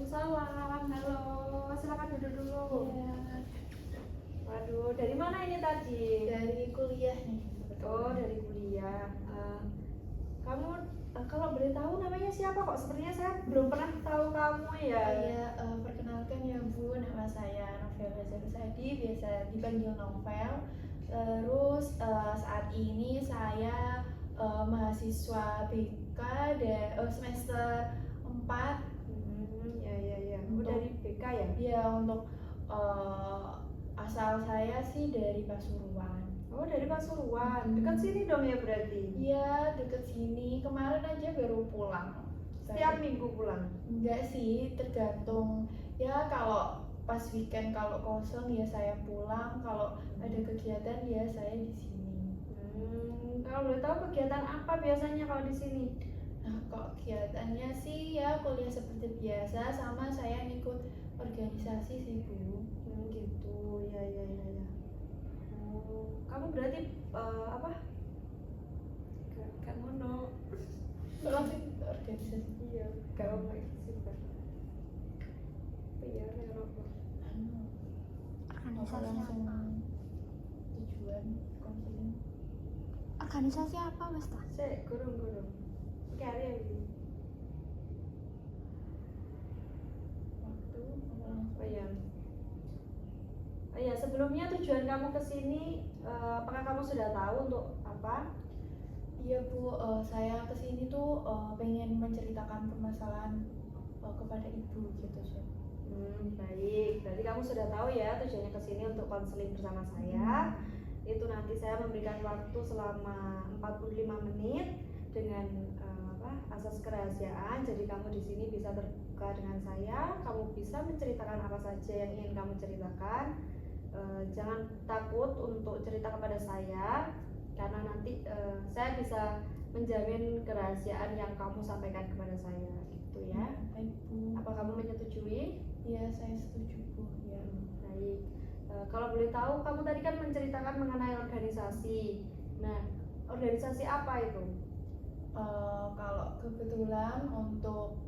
Waalaikumsalam. Halo, silakan duduk dulu. Iya, Waduh, dari mana ini tadi? dari kuliah nih. Oh, dari kuliah. Kamu kalau boleh tahu namanya siapa kok? Sepertinya saya belum pernah tahu kamu ya. Iya, perkenalkan ya Bu, nama saya Novel Sadi, biasa dipanggil Novel. Terus saat ini saya mahasiswa BK semester 4. Ya. Oh, dari BK ya? Ya, untuk asal saya sih dari Pasuruan. Oh, dari Pasuruan. Dekat sini dong ya berarti. Iya, deket sini. Kemarin aja baru pulang. Setiap minggu pulang. Enggak sih, tergantung. Ya kalau pas weekend kalau kosong ya saya pulang. Kalau ada kegiatan ya saya di sini. Kalau boleh tahu kegiatan apa biasanya kalau di sini? Nah, kok kegiatannya sih ya kuliah seperti biasa, sama saya ikut organisasi sih Bu. Gitu. Ya. Oh, kamu berarti apa? Gak ngono. Langsung organisasi. Iya, kamu sih kan. Iya, apa? Organisasi Langsung apa? tujuan konseling. Organisasi apa Mas Ta? Gurung. Karya ini. Waktu langsung. Oh iya, sebelumnya tujuan kamu ke sini apakah kamu sudah tahu untuk apa? Iya Bu, saya kesini tuh pengen menceritakan permasalahan kepada ibu gitu sih. Baik. Berarti kamu sudah tahu ya tujuannya ke sini untuk konseling bersama saya. Itu nanti saya memberikan waktu selama 45 menit dengan asas kerahasiaan. Jadi kamu di sini bisa terbuka dengan saya. Kamu bisa menceritakan apa saja yang ingin kamu ceritakan. Jangan takut untuk cerita kepada saya, karena nanti saya bisa menjamin kerahasiaan yang kamu sampaikan kepada saya, gitu ya. Baik Bu. Apa kamu menyetujui? Iya, saya setuju Bu. Ya. Baik. Kalau boleh tahu, kamu tadi kan menceritakan mengenai organisasi. Nah, organisasi apa itu? Kalau kebetulan untuk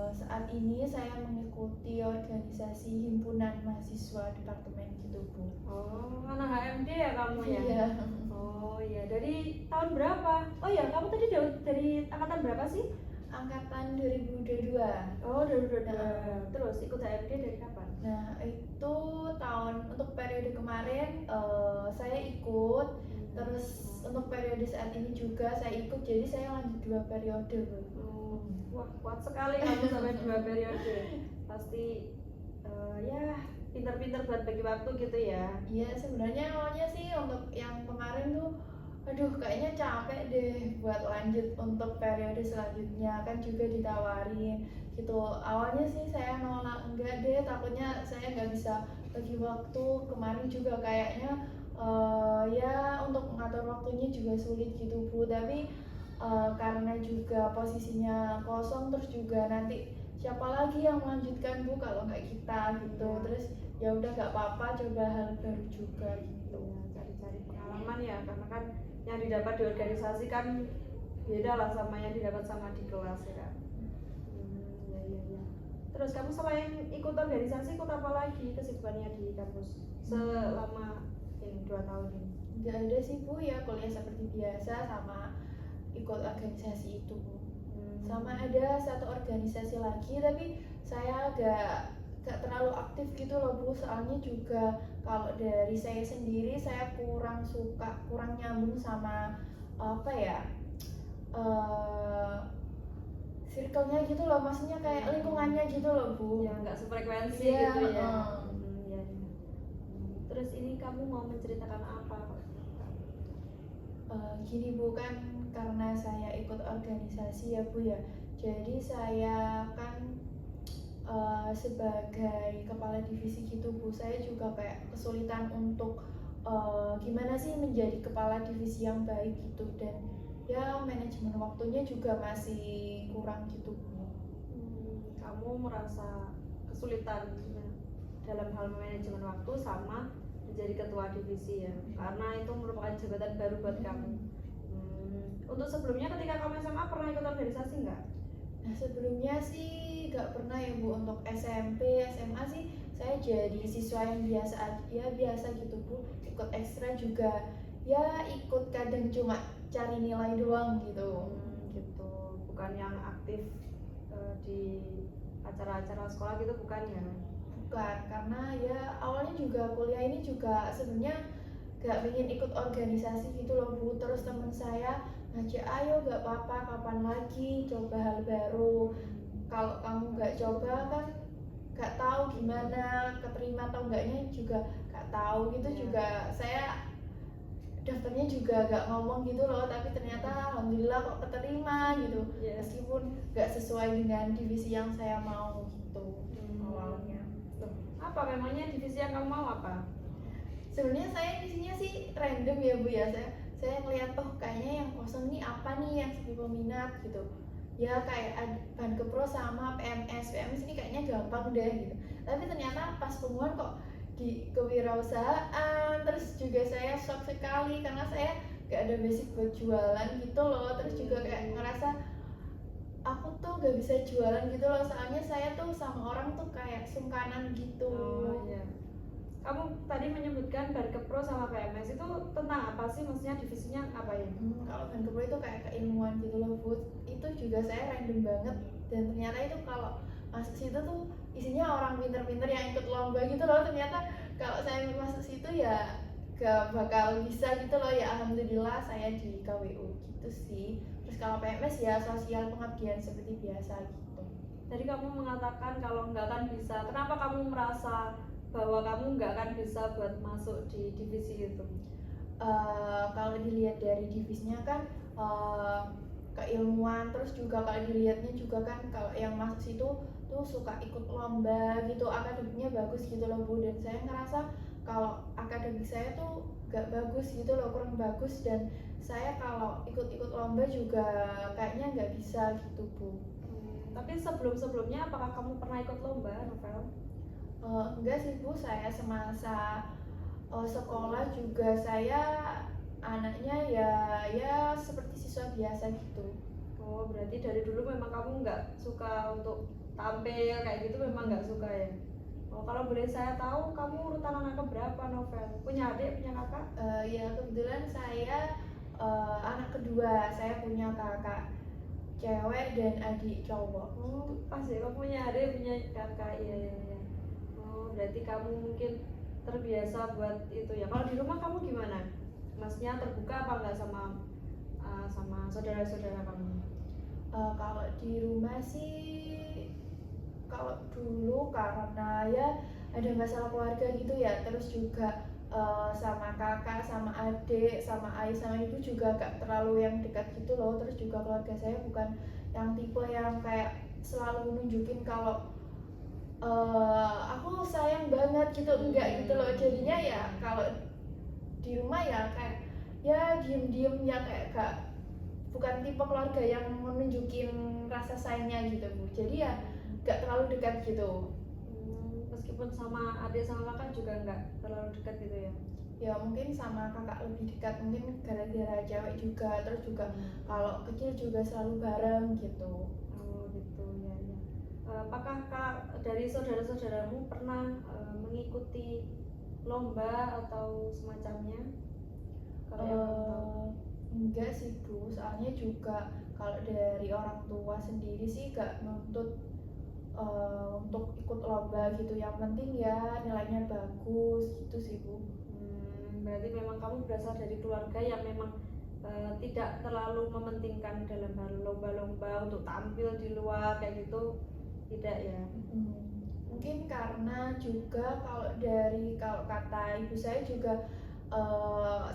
saat ini saya mengikuti organisasi himpunan mahasiswa departemen gitu Bu. Oh, anak HMD ya kamu ya? Iya. Oh iya, dari tahun berapa? Oh iya, kamu tadi dari angkatan berapa sih? Angkatan 2022. Oh, 2022. Terus ikut HMD dari kapan? Nah, itu tahun untuk periode kemarin saya ikut. Terus untuk periode saat ini juga saya ikut, jadi saya lanjut 2 periode Bu. Wah, kuat sekali kamu sampai 2 periode. Pasti ya pinter-pinter buat bagi waktu gitu ya. Iya, sebenarnya awalnya sih untuk yang kemarin tuh aduh kayaknya capek deh buat lanjut untuk periode selanjutnya, kan juga ditawarin gitu. Awalnya sih saya nolak, enggak deh, takutnya saya nggak bisa bagi waktu. Kemarin juga kayaknya ya untuk mengatur waktunya juga sulit gitu Bu, tapi karena juga posisinya kosong, terus juga nanti siapa lagi yang melanjutkan Bu kalau nggak kita gitu. Terus ya udah nggak apa-apa, coba hal baru juga gitu. Cari-cari pengalaman ya, karena kan yang didapat di organisasi kan beda lah sama yang didapat sama di kelas ya kan. Ya. Terus kamu selain ikut organisasi, ikut apa lagi kesibukannya di kampus selama ini 2 tahun ini? Nggak ada sih Bu, ya kuliah seperti biasa sama ikut organisasi itu Bu. Sama ada satu organisasi lagi, tapi saya gak terlalu aktif gitu loh Bu, soalnya juga kalau dari saya sendiri saya kurang suka, kurang nyambung sama apa ya, circle-nya gitu loh, maksudnya kayak lingkungannya gitu loh Bu. Ya nggak sefrekuensi Iya, gitu ya. Ya. Terus ini kamu mau menceritakan apa? Gini Bu, kan karena saya ikut organisasi ya Bu ya, jadi saya kan sebagai kepala divisi gitu Bu, saya juga kayak kesulitan untuk gimana sih menjadi kepala divisi yang baik gitu, dan ya manajemen waktunya juga masih kurang gitu Bu. Kamu merasa kesulitan dalam hal manajemen waktu sama menjadi ketua divisi ya, karena itu merupakan jabatan baru buat kamu. Untuk sebelumnya ketika kamu SMA pernah ikut organisasi nggak? Nah sebelumnya sih gak pernah ya Bu, untuk SMP, SMA sih saya jadi siswa yang biasa gitu Bu, ikut ekstra juga ya, ikut kadang cuma cari nilai doang gitu. Gitu, bukan yang aktif di acara-acara sekolah gitu, bukan ya? Bukan, karena ya awalnya juga kuliah ini juga sebenarnya gak pengen ikut organisasi gitu loh Bu, terus temen saya ngajak, ayo gak apa-apa, kapan lagi coba hal baru, kalau kamu gak coba kan gak tahu gimana keterima atau enggaknya juga gak tahu gitu. Iya. Juga saya daftarnya juga gak ngomong gitu loh, tapi ternyata alhamdulillah kok keterima gitu, Iya. meskipun gak sesuai dengan divisi yang saya mau gitu awalnya. Loh, apa memangnya divisi yang kamu mau apa? Sebenarnya saya divisinya sih random ya Bu ya, saya ngeliat oh kayaknya yang kosong nih apa nih yang sepi peminat gitu ya, kayak bahan kepro sama PMS ini kayaknya gampang deh gitu, tapi ternyata pas pengumuman kok di kewirausahaan, terus juga saya shock sekali karena saya gak ada basic buat jualan gitu loh, terus juga kayak ngerasa aku tuh gak bisa jualan gitu loh, soalnya saya tuh sama orang tuh kayak sungkanan gitu. Oh iya. Kamu tadi menyebutkan Barkepro sama PMS itu tentang apa sih? Maksudnya divisinya apa ya? Kalau bahan kepro itu kayak keilmuan gitu loh Bu, itu juga saya random banget, dan ternyata itu kalau masuk situ tuh isinya orang pinter-pinter yang ikut lomba gitu loh, ternyata kalau saya masuk situ ya gak bakal bisa gitu loh ya, alhamdulillah saya di KWU gitu sih. Terus kalau PMS ya sosial pengabdian seperti biasa gitu. Tadi kamu mengatakan kalau nggak akan bisa. Kenapa kamu merasa bahwa kamu nggak akan bisa buat masuk di divisi itu? Kalau dilihat dari divisinya kan keilmuan, terus juga kalau dilihatnya juga kan kalau yang masuk situ tuh suka ikut lomba gitu, akademiknya bagus gitu loh Bu, dan saya ngerasa kalau akademik saya tuh gak bagus gitu loh, kurang bagus, dan saya kalau ikut-ikut lomba juga kayaknya nggak bisa gitu Bu. Tapi sebelum-sebelumnya apakah kamu pernah ikut lomba, Novel? Enggak sih Bu, saya semasa sekolah juga saya anaknya ya seperti siswa biasa gitu. Oh, berarti dari dulu memang kamu nggak suka untuk tampil kayak gitu, memang nggak suka ya? Oh, kalau boleh saya tahu, kamu urutan anak keberapa, Novel? Punya adik, punya kakak? Ya kebetulan saya anak kedua, saya punya kakak cewek dan adik cowok. Oh, pas ya, kamu punya adik, punya kakak, iya. Oh, berarti kamu mungkin terbiasa buat itu ya. Kalau di rumah kamu gimana? Maksudnya terbuka apa enggak sama sama saudara-saudara kamu? Kalau di rumah sih, kalau dulu karena ya ada masalah keluarga gitu ya, terus juga sama kakak, sama adik, sama ayah, sama ibu juga gak terlalu yang dekat gitu loh. Terus juga keluarga saya bukan yang tipe yang kayak selalu nunjukin kalau aku sayang banget gitu, enggak gitu loh. Jadinya ya kalau di rumah ya kayak ya diem-diem ya, kayak gak, bukan tipe keluarga yang menunjukin rasa sayangnya gitu Bu, jadi ya gak terlalu dekat gitu. Meskipun sama adik sama kakak juga nggak terlalu dekat gitu ya? Ya mungkin sama kakak lebih dekat, mungkin gara-gara cewek juga, terus juga kalau kecil juga selalu bareng gitu. Oh gitu ya. Apakah kak dari saudara-saudaramu pernah mengikuti lomba atau semacamnya? Kalau yang kamu tahu? Enggak sih Bu, soalnya juga kalau dari orang tua sendiri sih gak nuntut untuk ikut lomba gitu, yang penting ya nilainya bagus gitu sih Bu. Berarti memang kamu berasal dari keluarga yang memang tidak terlalu mementingkan dalam hal lomba-lomba untuk tampil di luar kayak gitu, tidak ya? Mungkin karena juga kalau kata ibu saya juga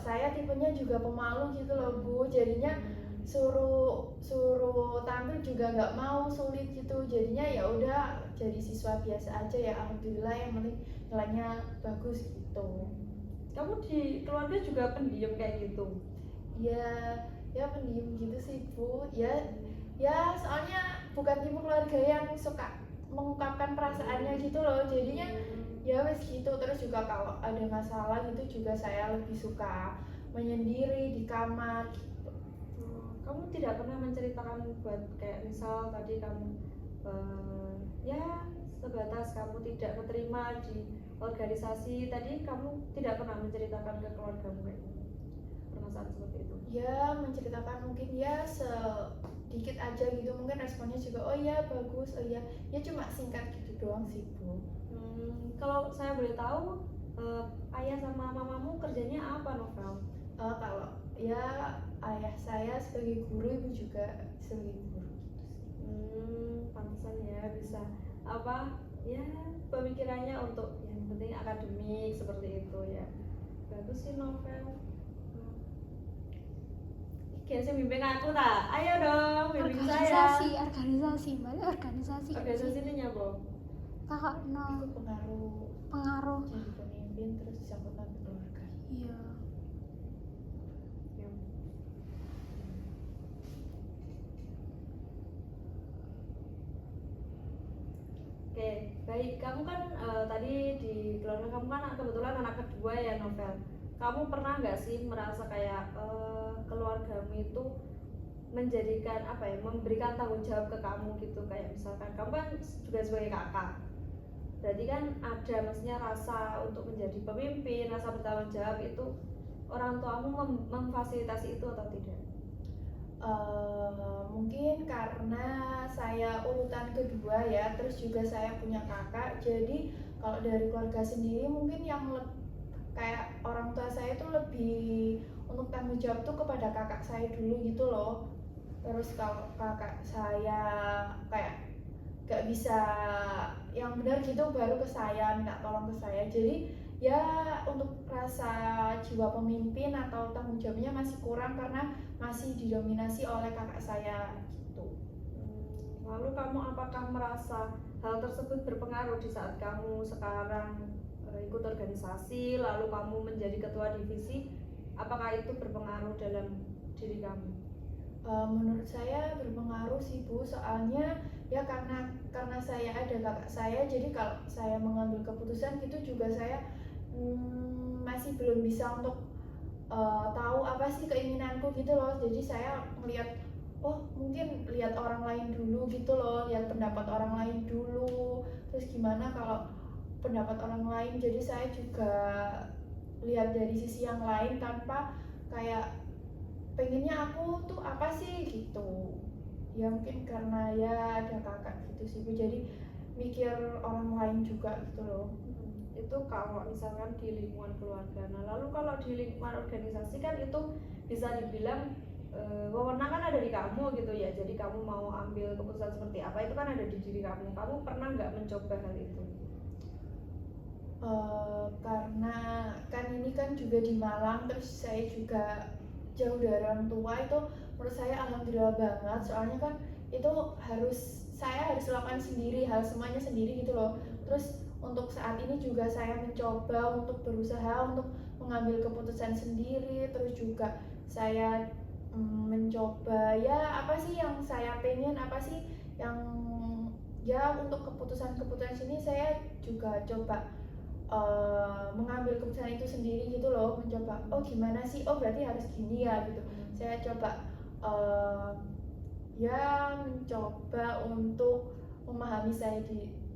saya tipenya juga pemalu gitu loh Bu, jadinya suruh tampil juga nggak mau, sulit gitu, jadinya ya udah jadi siswa biasa aja ya, alhamdulillah yang penting nilainya bagus gitu. Kamu di keluarga juga pendiam kayak gitu? Ya pendiam gitu sih Bu, ya soalnya bukan tipe keluarga yang suka mengungkapkan perasaannya gitu loh, jadinya ya wes gitu. Terus juga kalau ada masalah gitu juga saya lebih suka menyendiri di kamar gitu. kamu tidak pernah menceritakan buat kayak misal tadi kamu ya sebatas kamu tidak keterima di organisasi tadi, kamu tidak pernah menceritakan ke keluargamu kayak gitu, permasalahan seperti itu? Ya menceritakan mungkin ya sedikit aja gitu, mungkin responnya juga oh iya bagus, oh iya, ya cuma singkat gitu doang sih Bu. Kalau saya boleh tahu, ayah sama mamamu kerjanya apa, Novel? Kalau ya ayah saya sebagai guru, ibu juga sebagai guru gitu sih. Pantesan ya bisa apa ya, pemikirannya untuk yang penting akademik seperti itu ya. Bagus sih Novel. Kayak sih bimbing aku tak? Ayo dong bimbing saya. Organisasi, balik organisasi. Organisasi ini nyapa? Kakak no Itu pengaruh. jadi pemimpin terus disangkutkan ke keluarga. Iya. Ya. Oke, baik. Kamu kan tadi di keluarga kamu kan kebetulan anak kedua ya, Novel. Kamu pernah nggak sih merasa kayak keluargamu itu menjadikan apa ya, memberikan tanggung jawab ke kamu gitu, kayak misalkan kamu kan juga sebagai kakak, berarti kan ada maksudnya rasa untuk menjadi pemimpin, rasa bertanggung jawab itu, orang tuamu memfasilitasi itu atau tidak? Mungkin karena saya urutan kedua ya, terus juga saya punya kakak, jadi kalau dari keluarga sendiri mungkin yang kayak orang tua saya tuh lebih untuk tanggung jawab tuh kepada kakak saya dulu gitu loh. Terus kalau kakak saya kayak gak bisa yang benar gitu baru ke saya, minta tolong ke saya. Jadi ya untuk rasa jiwa pemimpin atau tanggung jawabnya masih kurang karena masih didominasi oleh kakak saya gitu. Lalu kamu apakah merasa hal tersebut berpengaruh di saat kamu sekarang ikut organisasi, lalu kamu menjadi ketua divisi, apakah itu berpengaruh dalam diri kamu? Menurut saya berpengaruh sih Bu, soalnya ya karena saya ada kakak saya, jadi kalau saya mengambil keputusan gitu juga saya masih belum bisa untuk tahu apa sih keinginanku gitu loh. Jadi saya melihat oh mungkin lihat orang lain dulu gitu loh, lihat pendapat orang lain dulu, terus gimana kalau pendapat orang lain, jadi saya juga lihat dari sisi yang lain tanpa kayak pengennya aku tuh apa sih gitu. Ya mungkin karena ya ada kakak gitu sih Bu, jadi mikir orang lain juga gitu loh. Itu kalau misalkan di lingkungan keluarga. Nah lalu kalau di lingkungan organisasi kan itu bisa dibilang wewenang kan ada di kamu gitu ya, jadi kamu mau ambil keputusan seperti apa itu kan ada di diri kamu. Kamu pernah nggak mencoba hal itu? Karena kan ini kan juga di Malang, terus saya juga jauh dari orang tua, itu menurut saya alhamdulillah banget, soalnya kan itu saya harus lakukan sendiri, hal semuanya sendiri gitu loh. Terus untuk saat ini juga saya mencoba untuk berusaha untuk mengambil keputusan sendiri, terus juga saya mencoba ya apa sih yang saya pengen, apa sih yang ya untuk keputusan-keputusan sini saya juga coba mengambil keputusan itu sendiri gitu loh, mencoba oh gimana sih, oh berarti harus gini ya gitu. Saya coba ya mencoba untuk memahami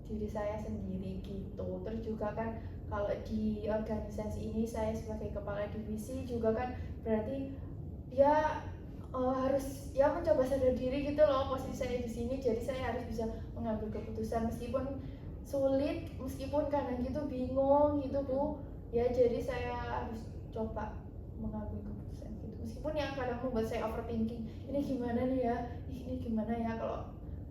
diri saya sendiri gitu. Terus juga kan kalau di organisasi ini saya sebagai kepala divisi juga kan berarti ya harus ya mencoba sadar diri gitu loh posisi saya di sini, jadi saya harus bisa mengambil keputusan meskipun sulit, meskipun kadang gitu bingung gitu Bu ya, jadi saya harus coba mengambil keputusan gitu meskipun yang kadang membuat saya overthinking, ini gimana nih ya, ini gimana ya,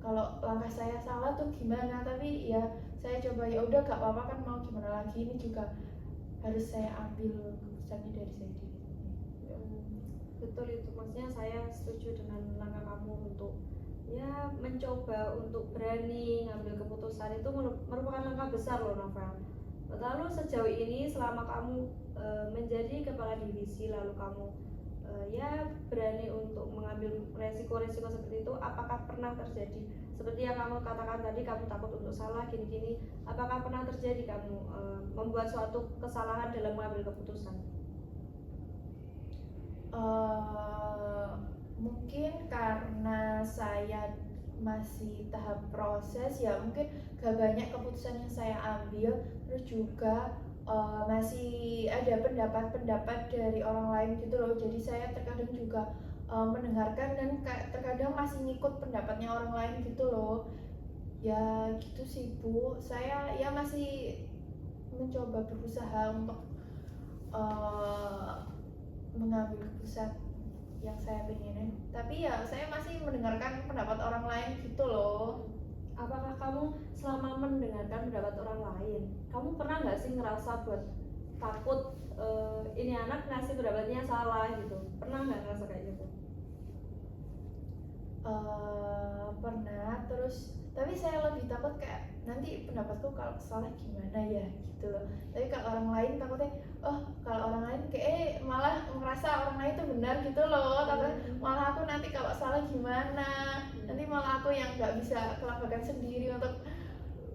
kalau langkah saya salah tuh gimana, tapi ya saya coba ya udah gak apa-apa kan, mau gimana lagi, ini juga harus saya ambil keputusannya dari saya sendiri. Betul itu, maksudnya saya setuju dengan langkah kamu untuk ya mencoba untuk berani ngambil keputusan, itu merupakan langkah besar loh Novel. Lalu sejauh ini selama kamu menjadi kepala divisi, lalu kamu ya berani untuk mengambil resiko-resiko seperti itu, apakah pernah terjadi seperti yang kamu katakan tadi, kamu takut untuk salah gini-gini, apakah pernah terjadi kamu membuat suatu kesalahan dalam mengambil keputusan? Mungkin karena saya masih tahap proses ya, mungkin gak banyak keputusan yang saya ambil, terus juga masih ada pendapat-pendapat dari orang lain gitu loh, jadi saya terkadang juga mendengarkan dan terkadang masih ngikut pendapatnya orang lain gitu loh. Ya gitu sih Bu, saya ya masih mencoba berusaha untuk mengambil keputusan yang saya pengenin, tapi ya saya masih mendengarkan pendapat orang lain gitu loh. Apakah kamu selama mendengarkan pendapat orang lain, kamu pernah nggak sih ngerasa buat takut ini anak ngasih pendapatnya salah gitu? Pernah nggak ngerasa kayak gitu? Pernah, terus tapi saya lebih takut kayak nanti pendapatku kalau salah gimana ya gitu loh. Tapi kalau orang lain takutnya, oh kalau orang lain kayak malah ngerasa orang lain itu benar gitu loh, takutnya malah aku nanti kalau salah gimana, nanti malah aku yang nggak bisa kelabakan sendiri untuk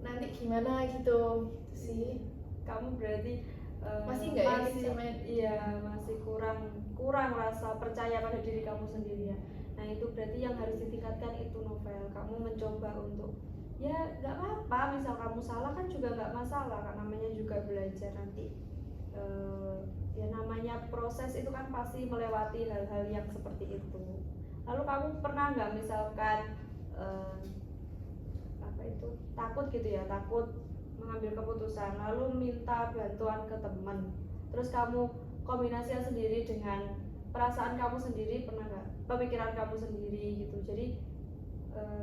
nanti gimana gitu sih. Kamu berarti Masih nggak yakin sama iya, masih kurang rasa percaya pada diri kamu sendiri ya. Nah itu berarti yang harus ditingkatkan itu Novel. Kamu mencoba untuk ya nggak apa-apa, misal kamu salah kan juga nggak masalah, kan namanya juga belajar nanti. Ya namanya proses itu kan pasti melewati hal-hal yang seperti itu. Lalu kamu pernah nggak misalkan apa itu takut gitu ya, takut mengambil keputusan lalu minta bantuan ke teman, terus kamu kombinasikan sendiri dengan perasaan kamu sendiri, pernah nggak, pemikiran kamu sendiri gitu, jadi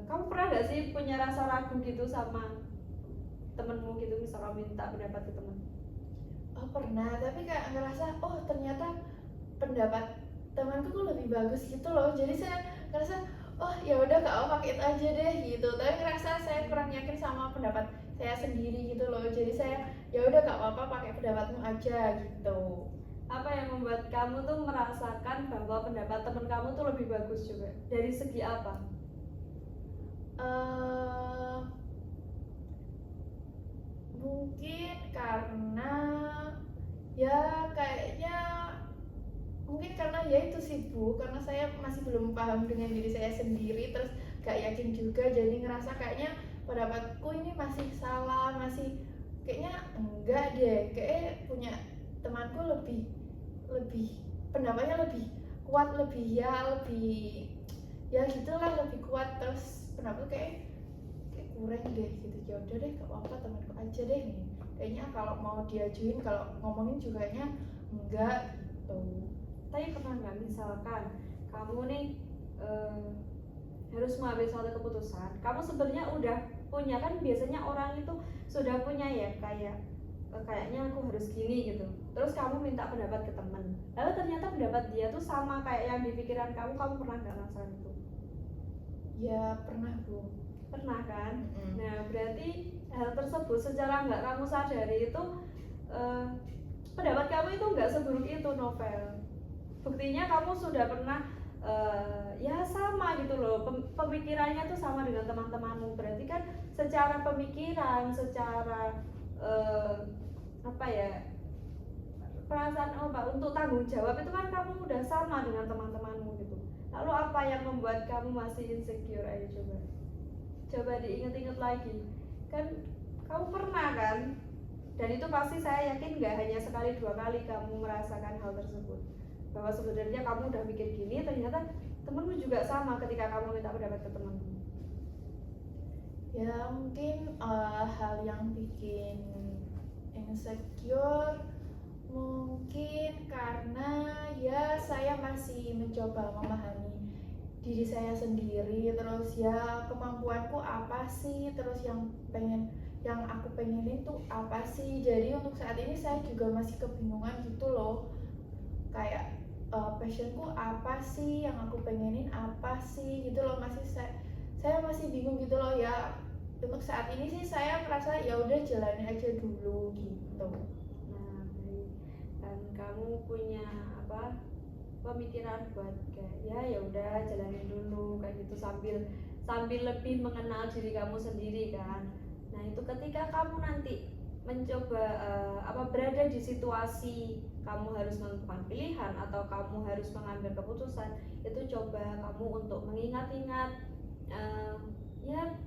kamu pernah nggak sih punya rasa ragu gitu sama temenmu gitu, misal kamu minta pendapat ke temen? Oh pernah, tapi kayak ngerasa oh ternyata pendapat temanku kok lebih bagus gitu loh, jadi saya ngerasa oh ya udah kak, oh pakai itu aja deh gitu, tapi ngerasa saya kurang yakin sama pendapat saya sendiri gitu loh, jadi saya ya udah gak apa-apa pakai pendapatmu aja gitu. Apa yang membuat kamu tuh merasakan bahwa pendapat temen kamu tuh lebih bagus juga, dari segi apa? Mungkin karena ya kayaknya mungkin karena ya itu sih Bu, karena saya masih belum paham dengan diri saya sendiri, terus gak yakin juga, jadi ngerasa kayaknya pendapatku ini masih salah, masih kayaknya enggak deh, kayak punya temanku lebih lebih pendapatnya lebih kuat, lebih ya gitulah, lebih kuat, terus pendapatku kayak kurang deh gitu. Ya udah deh gak apa-apa, temanku aja deh nih, kayaknya kalau mau diajuin, kalau ngomongin juga kayaknya enggak gitu. Tapi pernah nggak misalkan kamu nih harus mengambil suatu keputusan, kamu sebenarnya udah punya, kan biasanya orang itu sudah punya ya, kayaknya aku harus gini gitu, terus kamu minta pendapat ke teman, lalu ternyata pendapat dia tuh sama kayak yang di pikiran kamu pernah nggak ngerasain itu? Ya pernah Bu. Pernah kan? Nah berarti hal tersebut secara nggak kamu sadari itu pendapat kamu itu nggak seburuk itu Novel. Buktinya kamu sudah pernah ya sama gitu loh, pemikirannya tuh sama dengan teman-temanmu, berarti kan secara pemikiran, secara apa ya, perasaan untuk tanggung jawab itu kan kamu udah sama dengan teman-temanmu gitu. Lalu apa yang membuat kamu masih insecure? Ayo coba diingat-ingat lagi, kan kamu pernah kan, dan itu pasti saya yakin nggak hanya sekali dua kali kamu merasakan hal tersebut, bahwa sebenarnya kamu udah mikir gini, ternyata temenmu juga sama ketika kamu minta pendapat ke temenmu. Ya mungkin hal yang bikin insecure mungkin karena ya saya masih mencoba memahami diri saya sendiri, terus ya kemampuanku apa sih, terus yang aku pengenin tuh apa sih. Jadi untuk saat ini saya juga masih kebingungan gitu loh, kayak passionku apa sih, yang aku pengenin apa sih gitu loh, masih saya masih bingung gitu loh ya. Untuk saat ini sih saya merasa ya udah jalani aja dulu gitu. Nah baik, dan kamu punya apa, pemikiran buat kayak ya udah jalanin dulu kayak gitu, sambil lebih mengenal diri kamu sendiri kan. Nah itu ketika kamu nanti mencoba berada di situasi kamu harus menentukan pilihan atau kamu harus mengambil keputusan, itu coba kamu untuk mengingat-ingat ya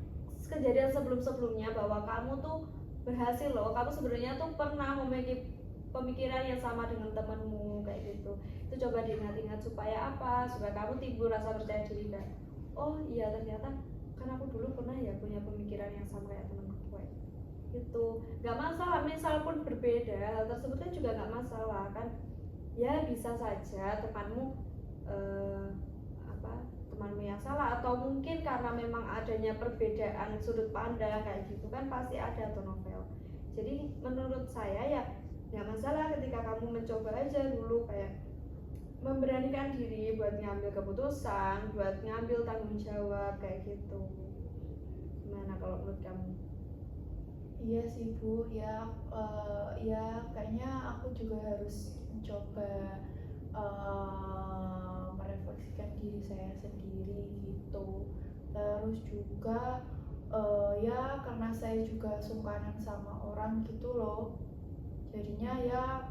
kejadian sebelum-sebelumnya bahwa kamu tuh berhasil loh, kamu sebenarnya tuh pernah memiliki pemikiran yang sama dengan temanmu kayak gitu. Itu coba diingat-ingat supaya apa? Supaya kamu timbul rasa percaya diri kan. Oh iya ternyata kan aku dulu pernah ya punya pemikiran yang sama kayak temanku kayak gitu. Nggak masalah, misal pun berbeda hal tersebut kan juga nggak masalah kan. Ya bisa saja temanmu temanmu yang salah, atau mungkin karena memang adanya perbedaan sudut pandang kayak gitu kan pasti ada tuh novel. Jadi menurut saya ya nggak masalah ketika kamu mencoba aja dulu, kayak memberanikan diri buat ngambil keputusan, buat ngambil tanggung jawab kayak gitu. Gimana kalau menurut kamu? Iya sih Bu, ya kayaknya aku juga harus mencoba merefleksikan diri saya sendiri gitu. Terus juga ya karena saya juga sungkanan sama orang gitu loh, jadinya ya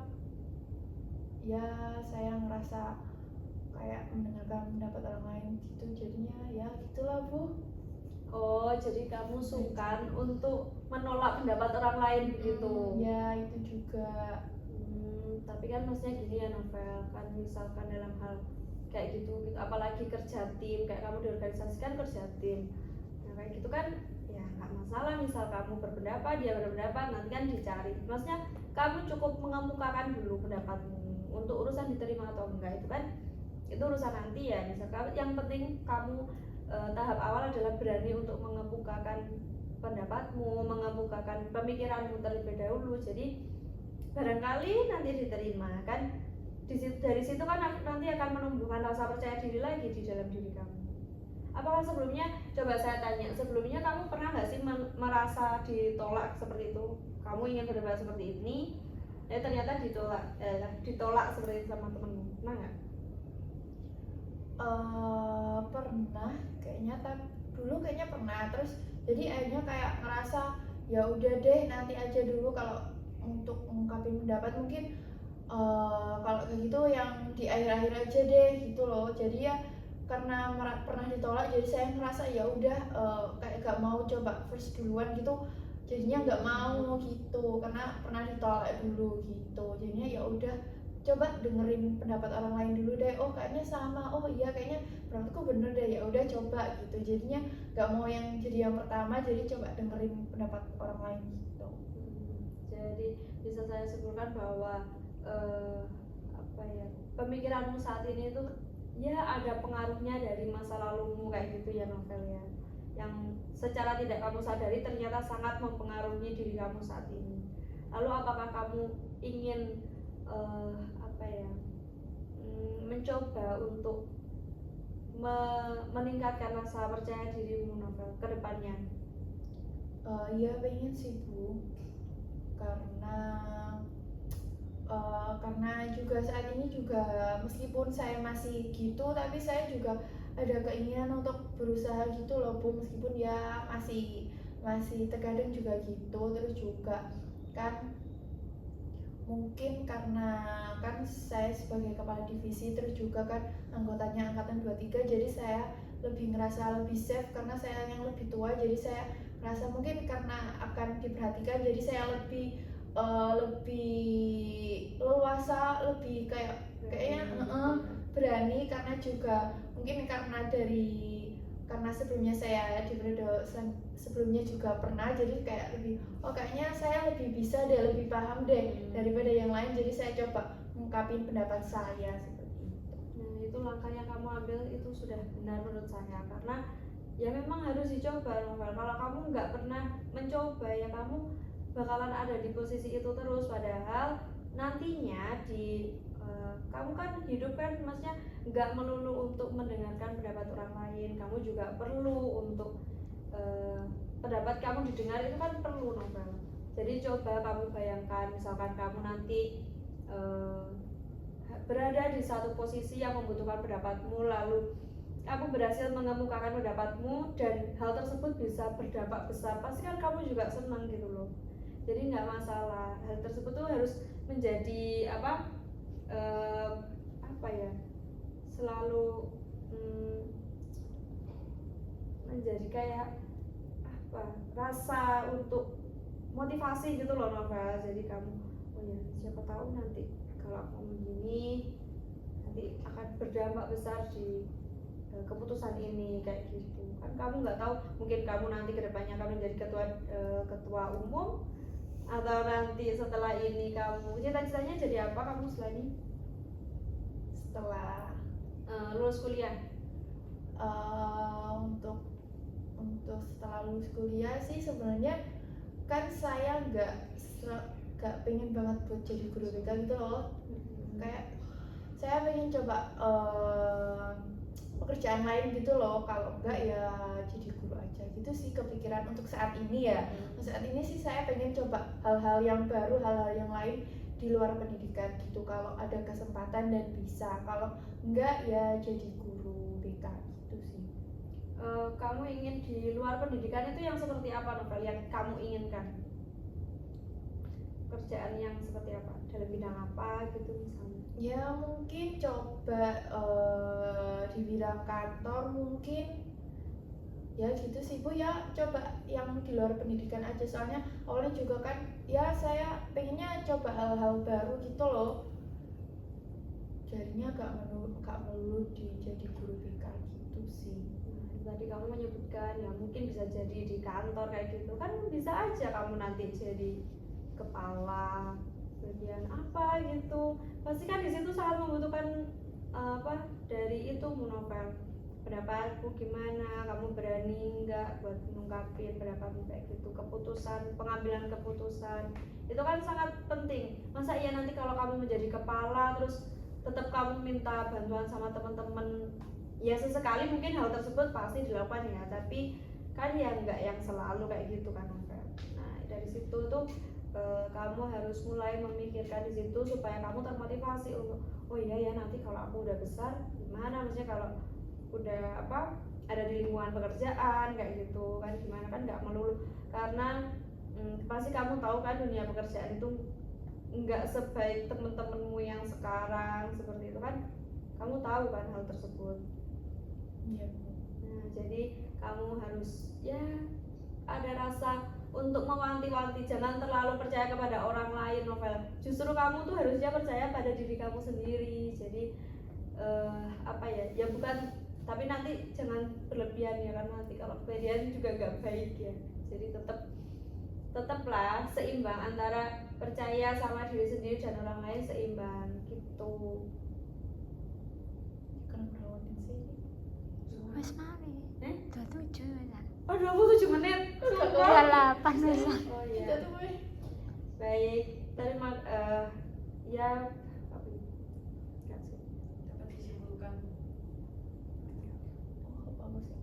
saya ngerasa kayak mendengarkan pendapat orang lain gitu, jadinya ya gitulah Bu. Oh, jadi kamu sungkan untuk menolak pendapat orang lain begitu? Ya itu juga. Tapi kan maksudnya gini ya Novel, kan misalkan dalam hal kayak gitu, apalagi kerja tim, kayak kamu di organisasi kan kerja tim. Nah kayak gitu kan ya nggak masalah, misal kamu berpendapat, dia berpendapat, nanti kan dicari. Maksudnya kamu cukup mengemukakan dulu pendapatmu, untuk urusan diterima atau enggak itu kan itu urusan nanti ya. Misalkan yang penting kamu tahap awal adalah berani untuk mengemukakan pendapatmu, mengemukakan pemikiranmu terlebih dahulu. Jadi barangkali nanti diterima kan. Dari situ kan nanti akan menumbuhkan rasa percaya diri lagi di dalam diri kamu. Apakah sebelumnya, coba saya tanya, sebelumnya kamu pernah nggak sih merasa ditolak seperti itu? Kamu ingin berdebat seperti ini, ternyata ditolak seperti itu sama temenmu, pernah nggak? Pernah kayaknya, dulu kayaknya pernah. Terus jadi akhirnya kayak ngerasa ya udah deh nanti aja dulu kalau untuk mengungkapin pendapat, mungkin kalau kayak gitu yang di akhir-akhir aja deh gitu loh. Jadi ya karena pernah ditolak, jadi saya ngerasa ya udah kayak gak mau coba first duluan gitu, jadinya nggak mau gitu karena pernah ditolak dulu gitu. Jadinya ya udah coba dengerin pendapat orang lain dulu deh, oh kayaknya sama, oh iya kayaknya pendapatku bener deh, ya udah coba gitu. Jadinya nggak mau yang jadi yang pertama, jadi coba dengerin pendapat orang lain gitu. Jadi bisa saya simpulkan bahwa pemikiranmu saat ini itu ya ada pengaruhnya dari masa lalumu kayak gitu ya Novel ya, yang secara tidak kamu sadari ternyata sangat mempengaruhi diri kamu saat ini. Lalu apakah kamu ingin mencoba untuk meningkatkan rasa percaya dirimu Novel ke depannya? Iya pengen sih Bu, karena juga saat ini juga meskipun saya masih gitu, tapi saya juga ada keinginan untuk berusaha gitu loh Bu, meskipun ya masih terkadang juga gitu. Terus juga kan mungkin karena kan saya sebagai kepala divisi, terus juga kan anggotanya angkatan 23, jadi saya ngerasa lebih safe karena saya yang lebih tua. Jadi saya merasa mungkin karena akan diperhatikan, jadi saya lebih leluasa, lebih kayaknya berani, karena juga mungkin karena sebelumnya saya di periode sebelumnya juga pernah, jadi kayak lebih kayaknya saya lebih bisa deh, lebih paham deh daripada yang lain, jadi saya coba ngungkapin pendapat saya seperti itu. Nah itu langkah yang kamu ambil itu sudah benar menurut saya, karena ya memang harus dicoba Novel. Kalau kamu nggak pernah mencoba ya kamu bakalan ada di posisi itu terus, padahal nantinya kamu kan hidup kan maksudnya nggak melulu untuk mendengarkan pendapat orang lain, kamu juga perlu untuk pendapat kamu didengar, itu kan perlu Novel. Jadi coba kamu bayangkan misalkan kamu nanti berada di satu posisi yang membutuhkan pendapatmu, lalu kamu berhasil mengemukakan pendapatmu dan hal tersebut bisa berdampak besar, pasti kan kamu juga senang gitu loh. Jadi nggak masalah, hal tersebut tuh harus menjadi eh, apa ya, selalu menjadi kayak apa, rasa untuk motivasi gitu loh Novel. Jadi kamu, oh ya siapa tahu nanti kalau aku begini nanti akan berdampak besar di keputusan ini kayak gitu kan. Kamu nggak tahu, mungkin kamu nanti kedepannya akan menjadi ketua umum, atau nanti setelah ini kamu cita-citanya jadi apa kamu setelah ini, Setelah lulus kuliah? untuk setelah lulus kuliah sih sebenarnya kan saya nggak pengen banget buat jadi guru BK gitu loh. Kayak saya pengen coba pekerjaan lain gitu loh, kalau enggak ya jadi guru aja gitu sih kepikiran untuk saat ini ya. Saat ini sih saya pengen coba hal-hal yang baru, hal-hal yang lain di luar pendidikan gitu kalau ada kesempatan dan bisa, kalau enggak ya jadi guru BK gitu sih. Kamu ingin di luar pendidikan itu yang seperti apa Novel, yang kamu inginkan? Kerjaan yang seperti apa, dalam bidang apa gitu misalnya? Ya mungkin coba di bidang kantor mungkin ya gitu sih Bu, ya coba yang di luar pendidikan aja, soalnya awalnya juga kan ya saya pengennya coba hal-hal baru gitu loh, jadinya gak melulu jadi guru BK gitu sih. Tadi kamu menyebutkan ya mungkin bisa jadi di kantor kayak gitu kan, bisa aja kamu nanti jadi kepala bagian apa gitu. Pasti kan di situ sangat membutuhkan apa dari itu Novel, pendapatku gimana, kamu berani nggak buat mengungkapin pendapatmu kayak gitu, keputusan, pengambilan keputusan itu kan sangat penting. Masa iya nanti kalau kamu menjadi kepala terus tetap kamu minta bantuan sama teman-teman, ya sesekali mungkin hal tersebut pasti dilakukan ya, tapi kan ya nggak yang selalu kayak gitu kan Novel. Nah dari situ tuh kamu harus mulai memikirkan di situ supaya kamu termotivasi untuk oh iya ya nanti kalau aku udah besar gimana, maksudnya kalau udah apa ada di lingkungan pekerjaan kayak gitu kan gimana, kan nggak melulu karena pasti kamu tahu kan dunia pekerjaan itu nggak sebaik temen-temenmu yang sekarang seperti itu kan, kamu tahu kan hal tersebut. Iya. Nah jadi kamu harus ya ada rasa untuk mewanti-wanti, jangan terlalu percaya kepada orang lain Novel. Justru kamu tuh harusnya percaya pada diri kamu sendiri. Jadi apa ya bukan, tapi nanti jangan berlebihan ya, karena nanti kalau berlebihan juga gak baik ya. Jadi tetaplah seimbang antara percaya sama diri sendiri dan orang lain, seimbang gitu. Kenapa rawatin sih? Wes mari. 27 kan. Oh 27 menit. Udah 8 wes. Oh Kita iya. tuh Boy. Baik, terima ya apa ini? Nggak sih. Dapat disimpulkan. Oh bagus ya.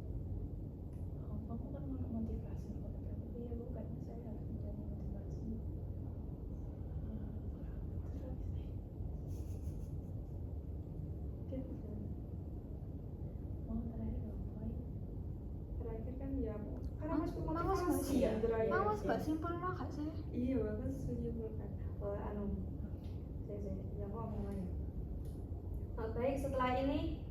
Kamu kan motivasi, tapi ya bukannya saya harus mencari motivasi. Terakhir kan ya karena Mau harus nggak motivasi sih? ya terakhir. Mau nggak simpul gak sih? Iya bagus menyimpulkan. Saya yang ngomong aja. Baik, setelah ini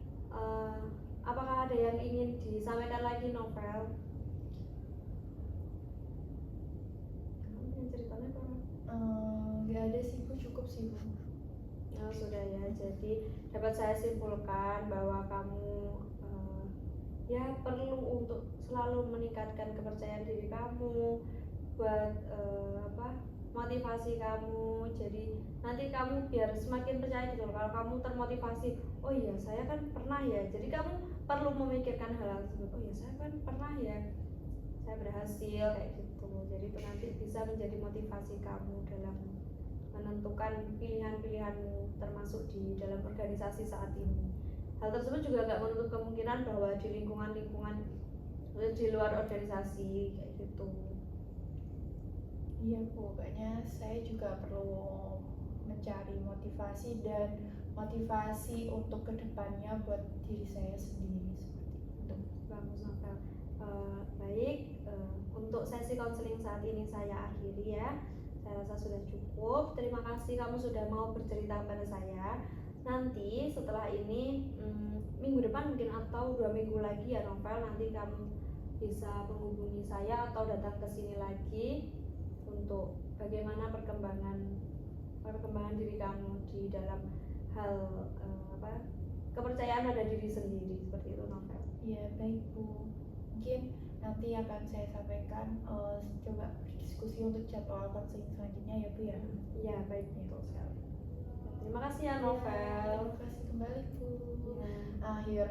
apakah ada yang ingin disampaikan lagi Novel? Kamu yang ceritanya apa? Nggak ada sih Bu, cukup sih Bu. Oh, sudah ya. Jadi dapat saya simpulkan bahwa kamu ya perlu untuk selalu meningkatkan kepercayaan diri kamu, buat motivasi kamu. Jadi nanti kamu biar semakin percaya gitu. Kalau kamu termotivasi, oh iya saya kan pernah ya. Jadi kamu perlu memikirkan hal tersebut. Oh iya saya kan pernah ya, saya berhasil kayak gitu. Jadi itu nanti bisa menjadi motivasi kamu dalam menentukan pilihan-pilihanmu, termasuk di dalam organisasi saat ini. Hal tersebut juga nggak menutup kemungkinan bahwa di lingkungan di luar organisasi kayak gitu. Iya Bu, kayaknya saya juga perlu mencari motivasi dan motivasi untuk kedepannya buat diri saya sendiri seperti itu. Bagus Novel. Baik, untuk sesi konseling saat ini saya akhiri ya. Saya rasa sudah cukup. Terima kasih kamu sudah mau bercerita kepada saya. Nanti setelah ini minggu depan mungkin atau 2 minggu lagi ya Novel, nanti kamu bisa menghubungi saya atau datang ke sini lagi untuk bagaimana perkembangan diri kamu di dalam hal kepercayaan pada diri sendiri, seperti itu Novel. Iya baik Bu, mungkin nanti akan saya sampaikan coba berdiskusi untuk jadwal konseling selanjutnya ya Bu ya. Iya baik, betul sekali. Terima kasih ya Novel. Terima kasih kembali Bu. Ya. Akhirnya